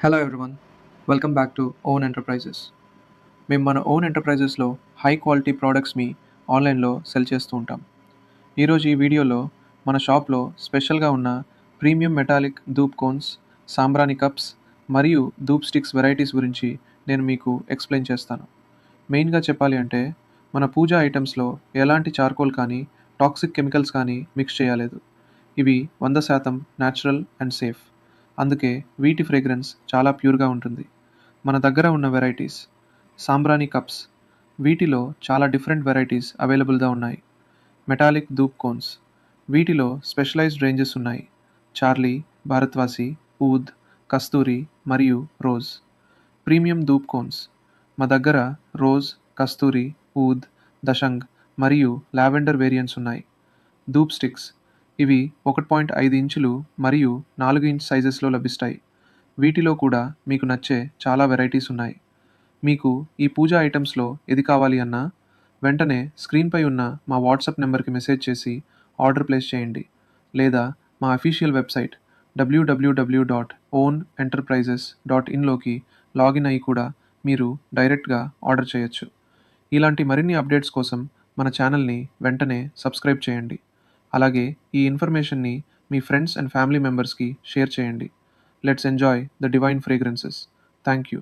Hello everyone, welcome back to own enterprises. మేము మన own ఎంటర్ప్రైజెస్లో high quality ప్రోడక్ట్స్ని ఆన్లైన్లో cell చేస్తూ ఉంటాం. ఈరోజు ఈ వీడియోలో మన షాప్లో స్పెషల్గా ఉన్న ప్రీమియం మెటాలిక్ ధూప్ కోన్స్, సాంబ్రాణి కప్స్ మరియు ధూప్ స్టిక్స్ వెరైటీస్ గురించి నేను మీకు ఎక్స్ప్లెయిన్ చేస్తాను. మెయిన్గా చెప్పాలి అంటే మన పూజా ఐటమ్స్లో ఎలాంటి చార్కోల్ కానీ టాక్సిక్ కెమికల్స్ కానీ మిక్స్ చేయలేదు. ఇవి 100% న్యాచురల్ అండ్ సేఫ్. అందుకే వీటి ఫ్రేగ్రెన్స్ చాలా ప్యూర్గా ఉంటుంది. మన దగ్గర ఉన్న వెరైటీస్ సాంబ్రాణి కప్స్. వీటిలో చాలా డిఫరెంట్ వెరైటీస్ అవైలబుల్గా ఉన్నాయి. Metallic dhoop cones. వీటిలో స్పెషలైజ్డ్ రేంజెస్ ఉన్నాయి. చార్లీ, భారత్వాసి, ఊద్, కస్తూరి మరియు రోజ్. Premium dhoop cones. మా దగ్గర రోజ్, కస్తూరి, ఊద్, దశంగ్ మరియు లావెండర్ వేరియంట్స్ ఉన్నాయి. ధూప్ స్టిక్స్. ఇవి 1.5 ఇంచులు మరియు 4 ఇంచ్ సైజెస్లో లభిస్తాయి. వీటిలో కూడా మీకు నచ్చే చాలా వెరైటీస్ ఉన్నాయి. మీకు ఈ పూజా ఐటమ్స్లో ఏది కావాలి అన్నా వెంటనే స్క్రీన్పై ఉన్న మా వాట్సాప్ నెంబర్కి మెసేజ్ చేసి ఆర్డర్ ప్లేస్ చేయండి. లేదా మా అఫీషియల్ వెబ్సైట్ www.ownenterprises.inలోకి లాగిన్ అయ్యి కూడా మీరు డైరెక్ట్గా ఆర్డర్ చేయొచ్చు. ఇలాంటి మరిన్ని అప్డేట్స్ కోసం మన ఛానల్ని వెంటనే సబ్స్క్రైబ్ చేయండి. అలాగే ఈ ఇన్ఫర్మేషన్ని మీ ఫ్రెండ్స్ అండ్ ఫ్యామిలీ మెంబర్స్కి షేర్ చేయండి. Let's enjoy the divine fragrances. Thank you.